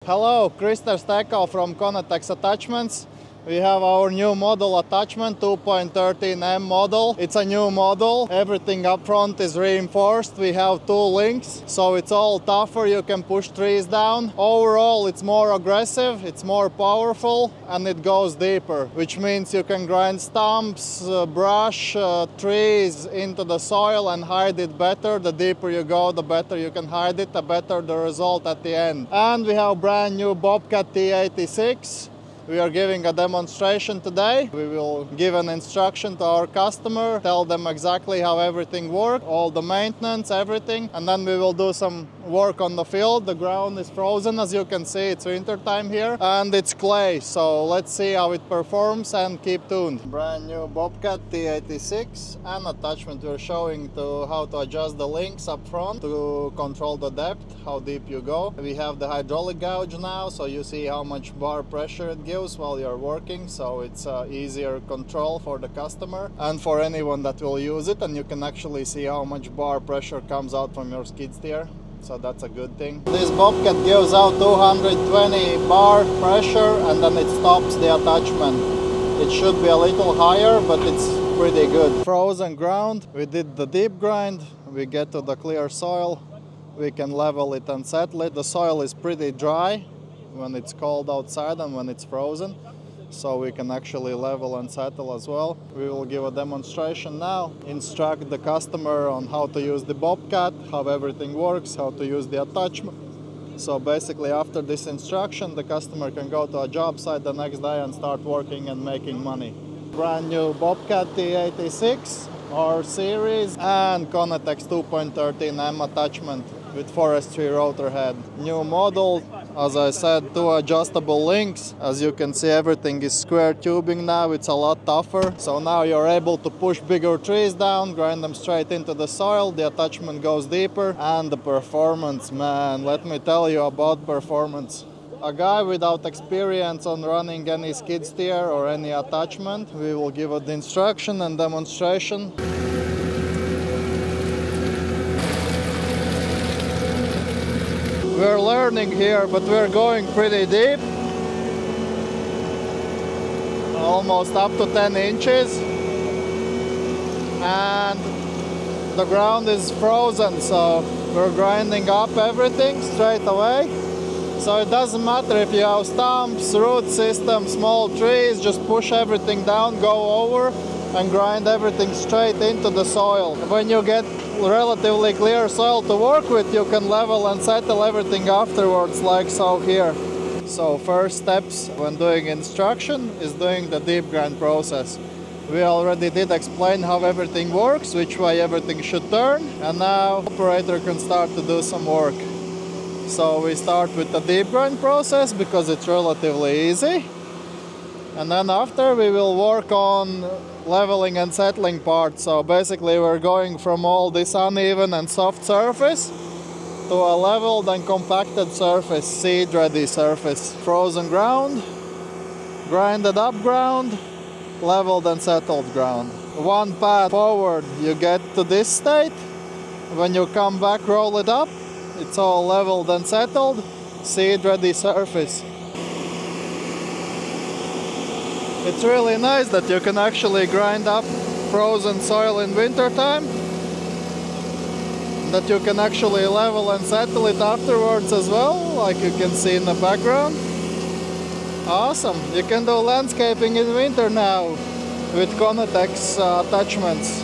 Hello, Krister Stekal from Coneteks Attachments. We have our new model attachment, 2.13M model. It's a new model. Everything up front is reinforced. We have two links, so it's all tougher. You can push trees down. Overall, it's more aggressive, it's more powerful, and it goes deeper, which means you can grind stumps, brush, trees into the soil and hide it better. The deeper you go, the better you can hide it, the better the result at the end. And we have brand new Bobcat T86. We are giving a demonstration today. We will give an instruction to our customer, tell them exactly how everything works, all the maintenance, everything, and then we will do some work on the field. The ground is frozen, as you can see, it's winter time here, and it's clay, so let's see how it performs and keep tuned. Brand new Bobcat T86 and attachment. We're showing how to adjust the links up front to control the depth, how deep you go. We have the hydraulic gauge now, so you see how much bar pressure it gives while you're working, so it's easier control for the customer and for anyone that will use it, and you can actually see how much bar pressure comes out from your skid steer, so that's a good thing. This Bobcat gives out 220 bar pressure and then it stops the attachment. It should be a little higher, but it's pretty good. Frozen ground, we did the deep grind, we get to the clear soil, we can level it and settle it. The soil is pretty dry when it's cold outside and when it's frozen, so we can actually level and settle as well. We will give a demonstration now, instruct the customer on how to use the Bobcat, how everything works, how to use the attachment. So basically after this instruction the customer can go to a job site the next day and start working and making money. Brand new Bobcat T86 R series and Coneteks 2.13M attachment with forestry rotor head. New model, as I said, two adjustable links. As you can see, everything is square tubing now, it's a lot tougher. So now you're able to push bigger trees down, grind them straight into the soil, the attachment goes deeper, and the performance, man, let me tell you about performance. A guy without experience on running any skid steer or any attachment, we will give the instruction and demonstration. We're learning here, but we're going pretty deep, almost up to 10 inches, and the ground is frozen, so we're grinding up everything straight away. So it doesn't matter if you have stumps, root system, small trees, just push everything down, go over and grind everything straight into the soil. When you get relatively clear soil to work with, you can level and settle everything afterwards, like so here. So first steps when doing instruction is doing the deep grind process. We already did explain how everything works, which way everything should turn, and now the operator can start to do some work. So we start with the deep grind process because it's relatively easy, and then after we will work on leveling and settling part. So basically we're going from all this uneven and soft surface to a leveled and compacted surface, seed ready surface. Frozen ground, grinded up ground, leveled and settled ground. One path forward you get to this state. When you come back, roll it up, it's all leveled and settled, seed ready surface. It's really nice that you can actually grind up frozen soil in winter time, that you can actually level and settle it afterwards as well, like you can see in the background. Awesome! You can do landscaping in winter now with Coneteks attachments.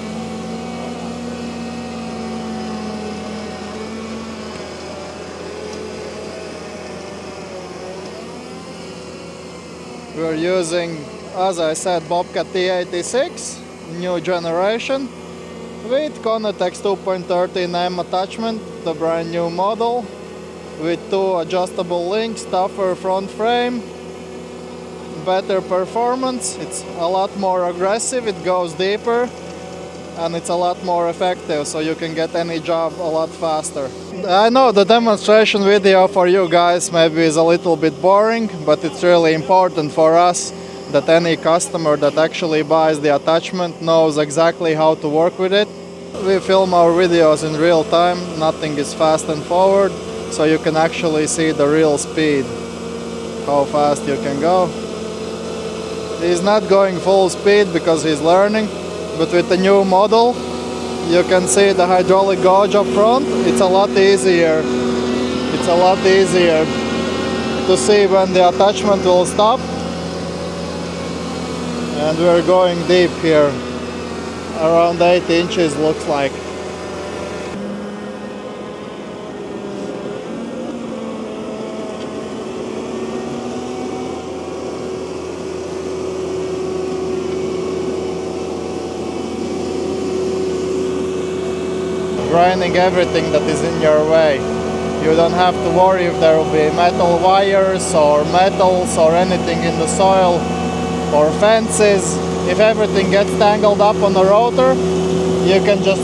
We're using, as I said, Bobcat T86, new generation, with Coneteks 2.13M attachment, the brand new model, with two adjustable links, tougher front frame, better performance, it's a lot more aggressive, it goes deeper, and it's a lot more effective, so you can get any job a lot faster. I know the demonstration video for you guys maybe is a little bit boring, but it's really important for us that any customer that actually buys the attachment knows exactly how to work with it. We film our videos in real time, nothing is fast and forward, so you can actually see the real speed. how fast you can go. He's not going full speed because he's learning, but with the new model you can see the hydraulic gauge up front. It's a lot easier. It's a lot easier to see when the attachment will stop. And we're going deep here, around 8 inches looks like. Grinding everything that is in your way. You don't have to worry if there will be metal wires or metals or anything in the soil or fences. If everything gets tangled up on the rotor, you can just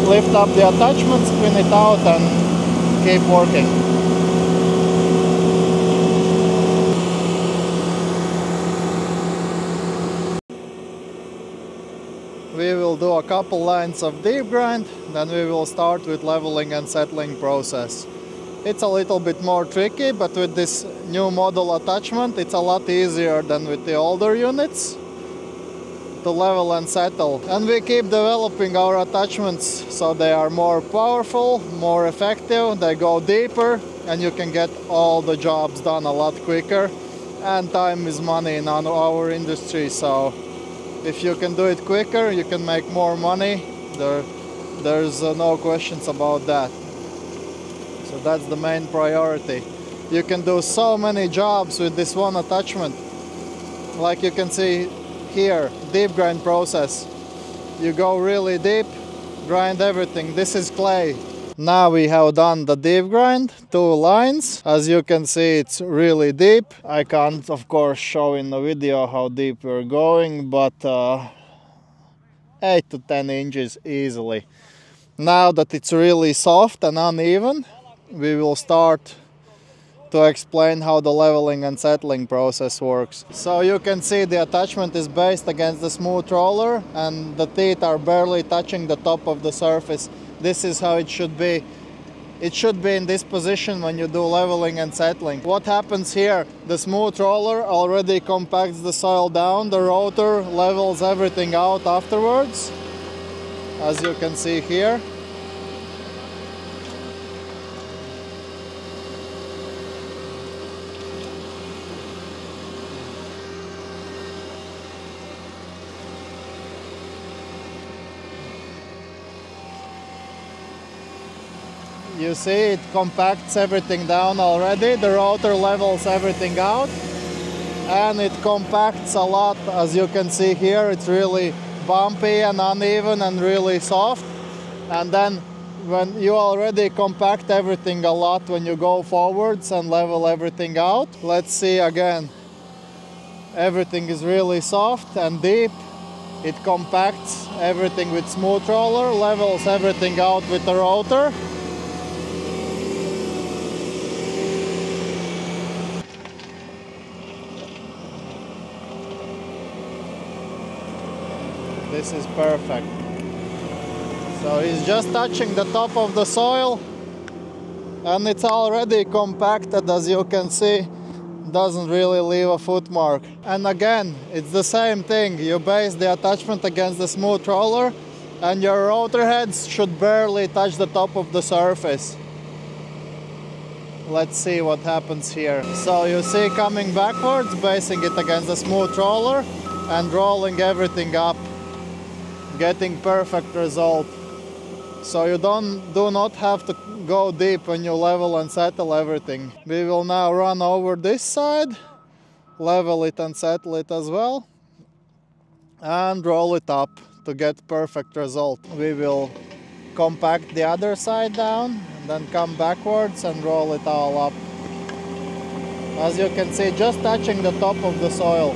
lift up the attachment, spin it out and keep working. We will do a couple lines of deep grind, then we will start with leveling and settling process. It's a little bit more tricky, but with this new model attachment it's a lot easier than with the older units to level and settle. And we keep developing our attachments so they are more powerful, more effective, they go deeper, and you can get all the jobs done a lot quicker. And time is money in our industry, so if you can do it quicker, you can make more money. There's no questions about that. So that's the main priority. You can do so many jobs with this one attachment. Like you can see here, deep grind process. You go really deep, grind everything. This is clay. Now we have done the deep grind, 2 lines. As you can see, it's really deep. I can't, of course, show in the video how deep we're going, but 8 to 10 inches easily. Now that it's really soft and uneven, we will start to explain how the leveling and settling process works. So you can see the attachment is based against the smooth roller and the teeth are barely touching the top of the surface. This is how it should be. It should be in this position when you do leveling and settling. What happens here? The smooth roller already compacts the soil down, the rotor levels everything out afterwards, as you can see here. You see, it compacts everything down already, the rotor levels everything out, and it compacts a lot. As you can see here, it's really bumpy and uneven and really soft. And then when you already compact everything a lot when you go forwards and level everything out. Let's see again. Everything is really soft and deep. It compacts everything with smooth roller, levels everything out with the rotor. This is perfect. So he's just touching the top of the soil and it's already compacted, as you can see. Doesn't really leave a foot mark. And again, it's the same thing. You base the attachment against the smooth roller and your rotor heads should barely touch the top of the surface. Let's see what happens here. So you see, coming backwards, basing it against the smooth roller and rolling everything up, getting perfect result. So you do not have to go deep when you level and settle everything. We will now run over this side, level it and settle it as well, and roll it up to get perfect result. We will compact the other side down and then come backwards and roll it all up. As you can see, just touching the top of the soil.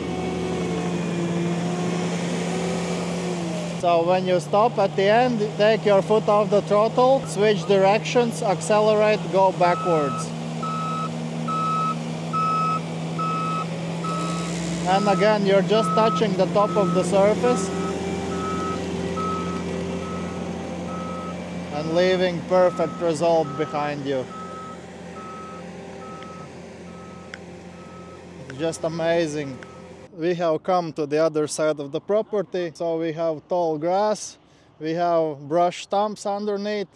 So when you stop at the end, take your foot off the throttle, switch directions, accelerate, go backwards. And again, you're just touching the top of the surface and leaving perfect result behind you. just amazing. We have come to the other side of the property, so we have tall grass, we have brush stumps underneath.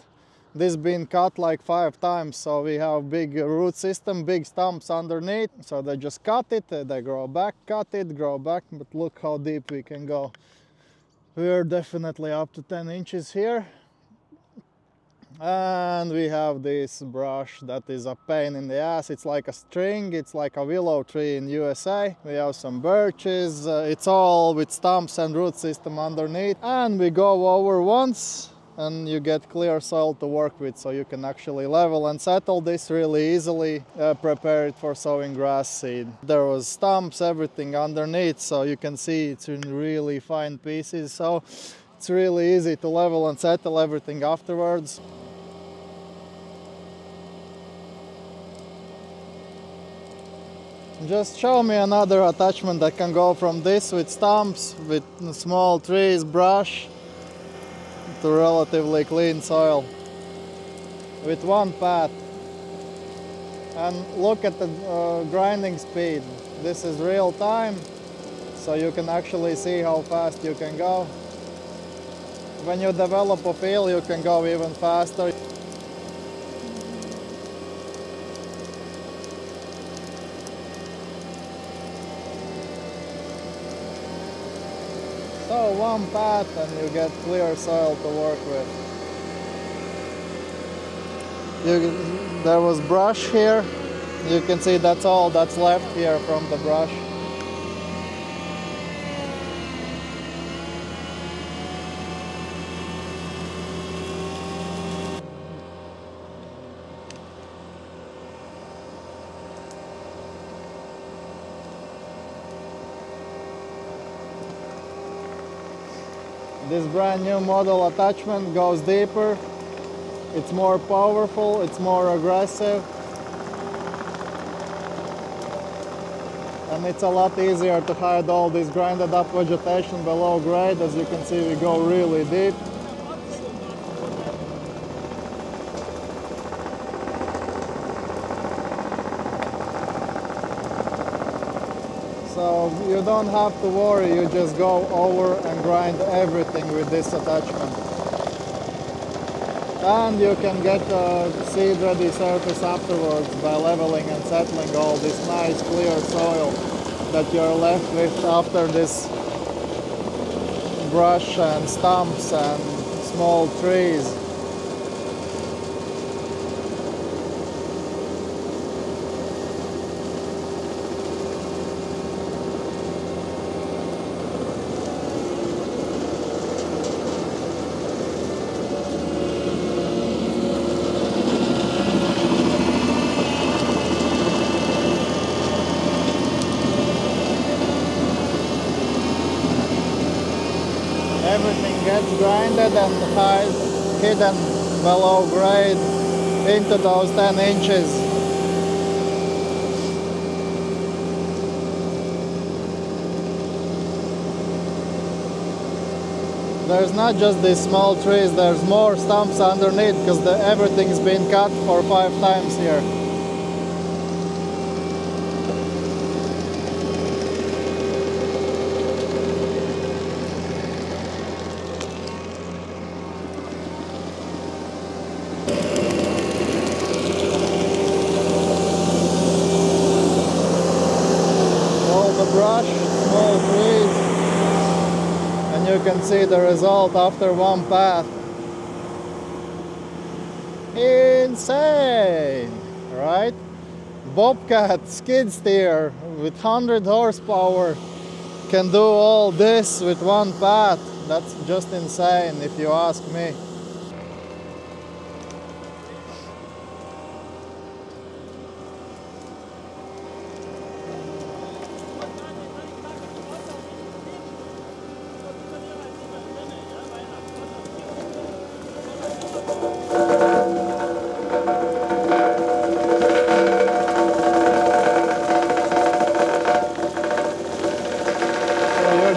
This been cut like 5 times, so we have big root system, big stumps underneath. So they just cut it, they grow back, cut it, grow back, but look how deep we can go. We're definitely up to 10 inches here. And we have this brush that is a pain in the ass. It's like a string, it's like a willow tree in USA. We have some birches, it's all with stumps and root system underneath. And we go over once and you get clear soil to work with, so you can actually level and settle this really easily, prepare it for sowing grass seed. There was stumps, everything underneath, so you can see it's in really fine pieces. So it's really easy to level and settle everything afterwards. Just show me another attachment that can go from this with stumps, with small trees, brush, to relatively clean soil with one path. And look at the grinding speed. This is real time, so you can actually see how fast you can go. When you develop a feel, you can go even faster. So one path and you get clear soil to work with. There was brush here. You can see that's all that's left here from the brush. This brand new model attachment goes deeper, it's more powerful, it's more aggressive, and it's a lot easier to hide all this grinded up vegetation below grade. As you can see, we go really deep. So you don't have to worry, you just go over and grind everything with this attachment. And you can get a seed-ready surface afterwards by leveling and settling all this nice clear soil that you're left with after this brush and stumps and small trees. Everything gets grinded and hidden below grade into those 10 inches. There's not just these small trees, there's more stumps underneath because everything's been cut for 5 times here. Brush, small trees, and you can see the result after one path. Insane, right? Bobcat skid steer with 100 horsepower can do all this with one path. That's just insane if you ask me.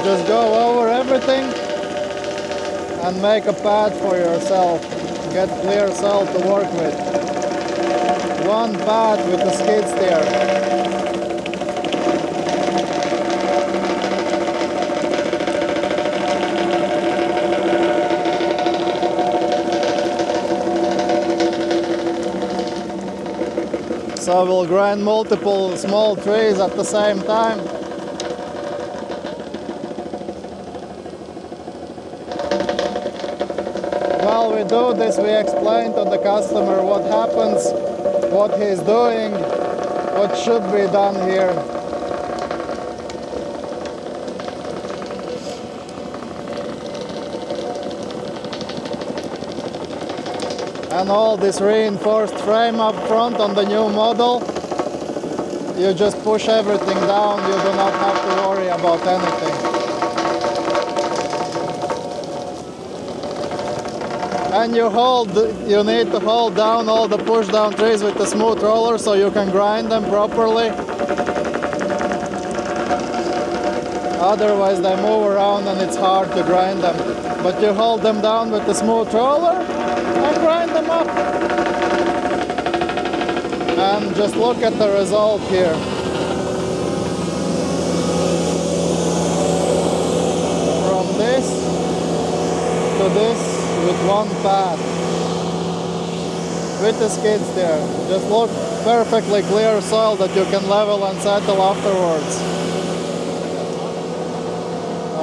Just go over everything and make a path for yourself. Get clear soil to work with. One path with a skid steer. So we'll grind multiple small trees at the same time. While we do this, we explain to the customer what happens, what he's doing, what should be done here. And all this reinforced frame up front on the new model, you just push everything down, you do not have to worry about anything. And you need to hold down all the push down trees with the smooth roller so you can grind them properly. Otherwise they move around and it's hard to grind them. But you hold them down with the smooth roller and grind them up. And just look at the result here. From this to this with one path. With the skid steer. Just look, perfectly clear soil that you can level and settle afterwards.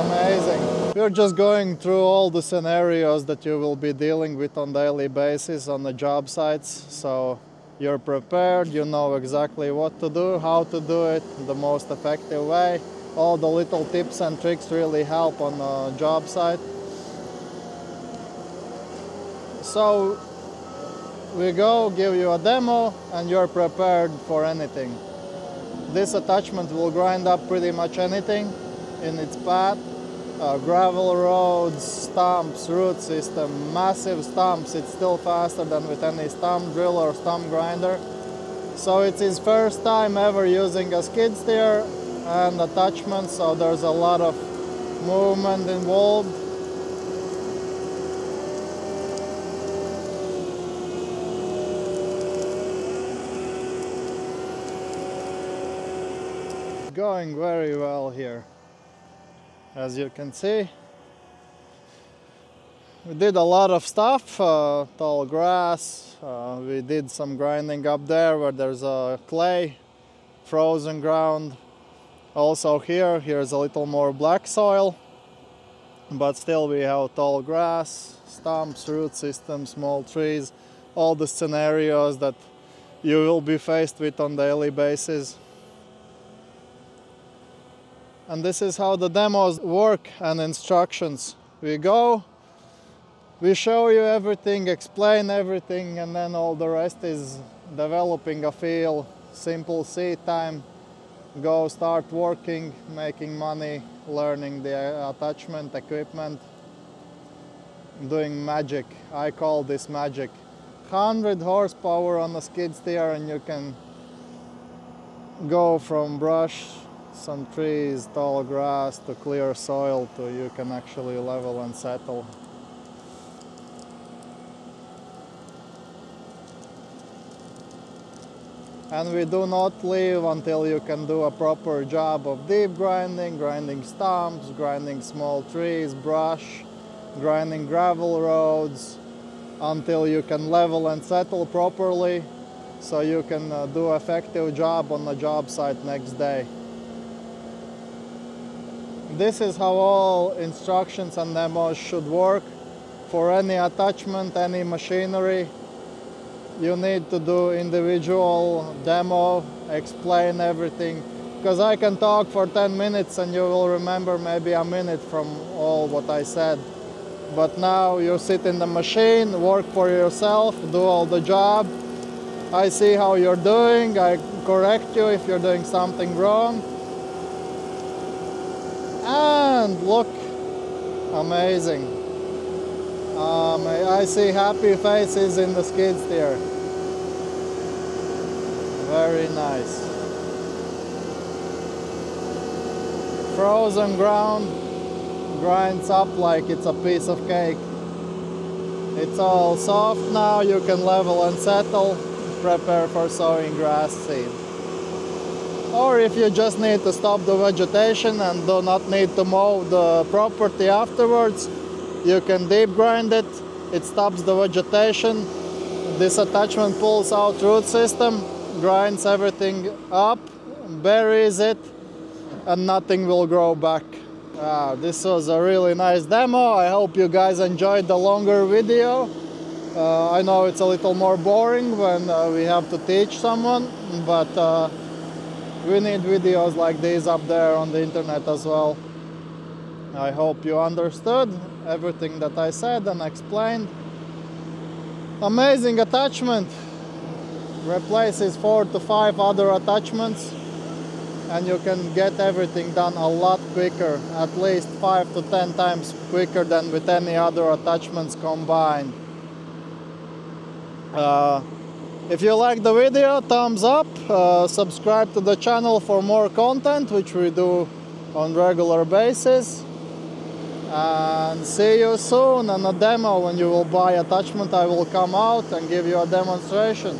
Amazing. We're just going through all the scenarios that you will be dealing with on daily basis on the job sites. So you're prepared, you know exactly what to do, how to do it, the most effective way. All the little tips and tricks really help on a job site. So we go, give you a demo, and you're prepared for anything. This attachment will grind up pretty much anything in its path. Gravel roads, stumps, root system, massive stumps. It's still faster than with any stump drill or stump grinder. So it's his first time ever using a skid steer and attachment, so there's a lot of movement involved. Going very well here. As you can see, we did a lot of stuff, tall grass, we did some grinding up there where there's a clay, frozen ground. Also here's a little more black soil, but still we have tall grass, stumps, root systems, small trees, all the scenarios that you will be faced with on a daily basis. And this is how the demos work and instructions. We go, we show you everything, explain everything, and then all the rest is developing a feel, simple seat time, go start working, making money, learning the attachment, equipment, doing magic. I call this magic. 100 horsepower on a skid steer and you can go from brush, some trees, tall grass, to clear soil, to you can actually level and settle. And we do not leave until you can do a proper job of deep grinding, grinding stumps, grinding small trees, brush, grinding gravel roads, until you can level and settle properly, so you can do effective job on the job site next day. This is how all instructions and demos should work. For any attachment, any machinery, you need to do individual demo, explain everything. Because I can talk for 10 minutes and you will remember maybe a minute from all what I said. But now you sit in the machine, work for yourself, do all the job. I see how you're doing, I correct you if you're doing something wrong. And look, amazing. I see happy faces in the skid steer. Very nice. Frozen ground grinds up like it's a piece of cake. It's all soft now, you can level and settle, prepare for sowing grass seed. Or if you just need to stop the vegetation and do not need to mow the property afterwards, you can deep grind it. It stops the vegetation. This attachment pulls out root system, grinds everything up, buries it, and nothing will grow back. This was a really nice demo. I hope you guys enjoyed the longer video. I know it's a little more boring when we have to teach someone, but we need videos like these up there on the internet as well. I hope you understood everything that I said and explained. Amazing attachment. Replaces 4 to 5 other attachments, and you can get everything done a lot quicker, at least 5 to 10 times quicker than with any other attachments combined. If you like the video, thumbs up, subscribe to the channel for more content, which we do on regular basis. And see you soon on a demo. When you will buy attachment, I will come out and give you a demonstration.